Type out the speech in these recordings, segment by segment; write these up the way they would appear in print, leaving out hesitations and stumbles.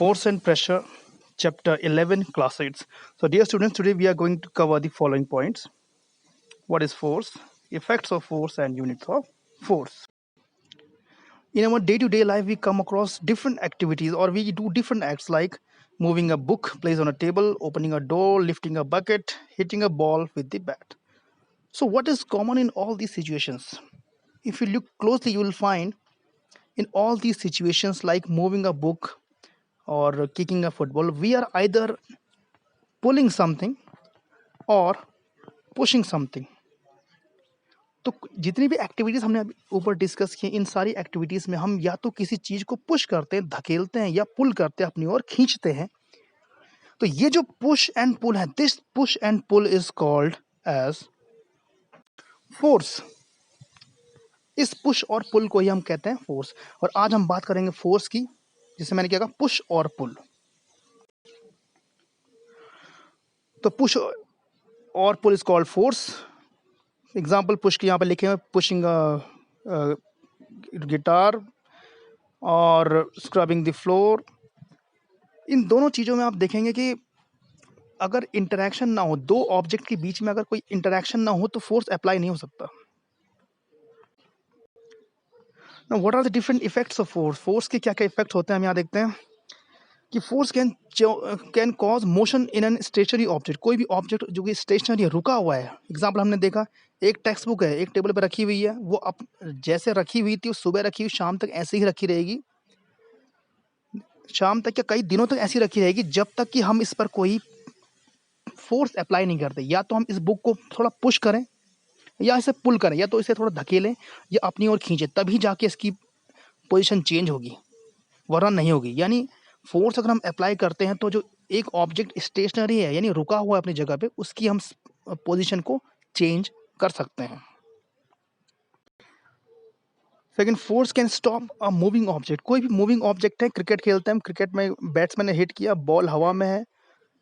Force and Pressure, Chapter 11, Class 8. So, dear students, today we are going to cover the following points. What is force, effects of force, and units of force. In our day-to-day life, we come across different activities or we do different acts like moving a book placed on a table, opening a door, lifting a bucket, hitting a ball with the bat. So, what is common in all these situations? If you look closely, you will find in all these situations like moving a book or kicking a football, we are either pulling something और pushing something. तो जितनी भी activities हमने अभी ऊपर discuss की, इन सारी activities में हम या तो किसी चीज़ को पुश करते हैं, धकेलते हैं, या पुल करते हैं, अपनी ओर खींचते हैं। तो ये जो पुश एंड पुल है, this push and pull is called as force. इस पुश और पुल को ही हम कहते हैं फोर्स। और आज हम बात करेंगे फोर्स की, जिसे मैंने क्या कहा, पुश और पुल। तो पुश और pull is called force. Example push के यहाँ पर लिखे हुए, पुशिंग गिटार और स्क्रबिंग द फ्लोर। इन दोनों चीज़ों में आप देखेंगे कि अगर इंटरेक्शन ना हो, दो ऑब्जेक्ट के बीच में अगर कोई इंटरेक्शन ना हो तो फोर्स अप्लाई नहीं हो सकता। Now what are the different effects of force. Force के क्या क्या इफेक्ट्स होते हैं हम यहाँ देखते हैं कि force can cause motion in an stationary object. कोई भी ऑब्जेक्ट जो कि स्टेशनरी है, रुका हुआ है। एग्जाम्पल हमने देखा, एक टेक्स्ट बुक है, एक टेबल पर रखी हुई है, वो अब जैसे रखी हुई थी, वो सुबह रखी हुई, शाम तक ऐसे ही रखी रहेगी, शाम तक या कई दिनों तक ऐसी रखी रहेगी, जब तक कि हम इस पर कोई फोर्स अप्लाई नहीं करते। या तो हम इस बुक को थोड़ा पुश करें, या इसे पुल करें, या तो इसे थोड़ा धकेलें या अपनी ओर खींचें, तभी जाके इसकी पोजीशन चेंज होगी, वरना नहीं होगी। यानी फोर्स अगर हम अप्लाई करते हैं तो जो एक ऑब्जेक्ट स्टेशनरी है, यानी रुका हुआ है अपनी जगह पे, उसकी हम पोजीशन को चेंज कर सकते हैं। Second, force can stop a moving object. कोई भी मूविंग ऑब्जेक्ट है, क्रिकेट खेलते हैं हम, क्रिकेट में बैट्समैन ने हिट किया, बॉल हवा में है,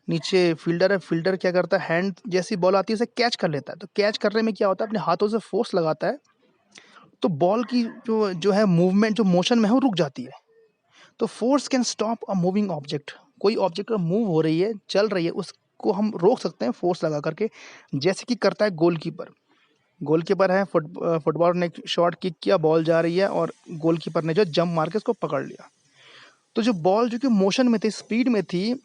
नीचे फील्डर है, फील्डर क्या करता है, हैंड जैसी बॉल आती है उसे कैच कर लेता है। तो कैच करने में क्या होता है, अपने हाथों से फोर्स लगाता है, तो बॉल की जो जो है मूवमेंट, जो मोशन में है, वो रुक जाती है। तो force can stop a moving object. कोई ऑब्जेक्ट मूव हो रही है, चल रही है, उसको हम रोक सकते हैं फोर्स लगा करके, जैसे कि करता है गोलकीपर। गोलकीपर है, फुटबॉल ने शॉट किक किया, बॉल जा रही है और गोलकीपर ने जो जंप मार के उसको पकड़ लिया। तो जो बॉल जो कि मोशन में थी, स्पीड में थी,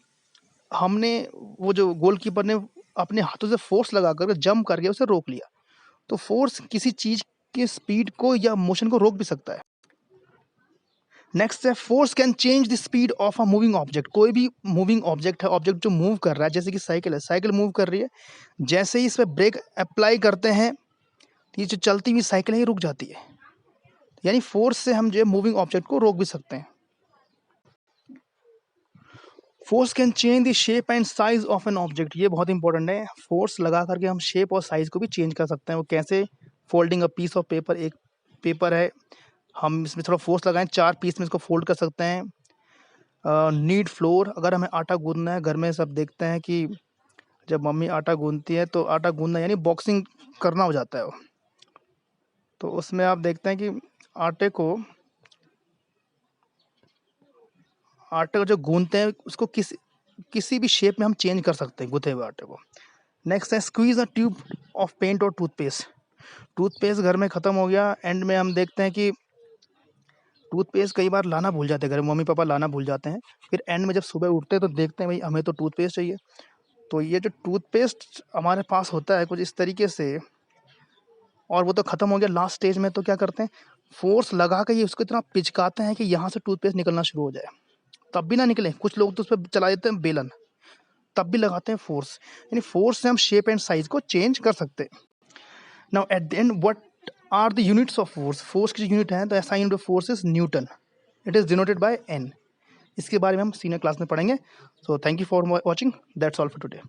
हमने वो जो गोलकीपर ने अपने हाथों से फोर्स लगा कर जंप करके उसे रोक लिया। तो फोर्स किसी चीज के स्पीड को या मोशन को रोक भी सकता है। नेक्स्ट है, force can change the speed of a moving object. कोई भी मूविंग ऑब्जेक्ट है, ऑब्जेक्ट जो मूव कर रहा है, जैसे कि साइकिल है, साइकिल मूव कर रही है, जैसे ही इस पर ब्रेक अप्लाई करते हैं, ये जो चलती हुई साइकिल है, ये रुक जाती है। यानी फोर्स से हम जो है मूविंग ऑब्जेक्ट को रोक भी सकते हैं। Force can change the shape and size of an object. ये बहुत इंपॉर्टेंट है। फोर्स लगा करके हम शेप और साइज को भी चेंज कर सकते हैं। वो कैसे? Folding a piece of paper. एक पेपर है, हम इसमें थोड़ा फोर्स लगाएं, 4 पीस में इसको फोल्ड कर सकते हैं। नीड फ्लोर, अगर हमें आटा गूंदना है, घर में सब देखते हैं कि जब मम्मी आटा गूंदती है तो आटा गूंदना यानी बॉक्सिंग करना हो जाता है वो। तो उसमें आप देखते हैं कि आटे को जो गूंदते हैं, उसको किसी भी शेप में हम चेंज कर सकते हैं गूंथे हुए आटे को। नेक्स्ट है, squeeze a tube of paint और टूथपेस्ट। टूथपेस्ट घर में ख़त्म हो गया, एंड में हम देखते हैं कि टूथपेस्ट कई बार लाना भूल जाते हैं, घर में मम्मी पापा लाना भूल जाते हैं। फिर एंड में जब सुबह उठते हैं तो देखते हैं भाई हमें तो टूथपेस्ट चाहिए। तो ये जो टूथपेस्ट हमारे पास होता है कुछ इस तरीके से, और वो तो ख़त्म हो गया लास्ट स्टेज में, तो क्या करते हैं, फोर्स लगा के ये उसको इतना पिचकाते हैं कि यहाँ से टूथपेस्ट निकलना शुरू हो जाए। तब भी ना निकले, कुछ लोग तो उस पर चला देते हैं बेलन, तब भी लगाते हैं फोर्स। यानी फोर्स से हम शेप एंड साइज को चेंज कर सकते हैं। Now at the end, what are the units of force. Force की जो यूनिट है, तो SI unit of force is newton. It is denoted by N। इसके बारे में हम सीनियर क्लास में पढ़ेंगे। So thank you for watching, that's all for today.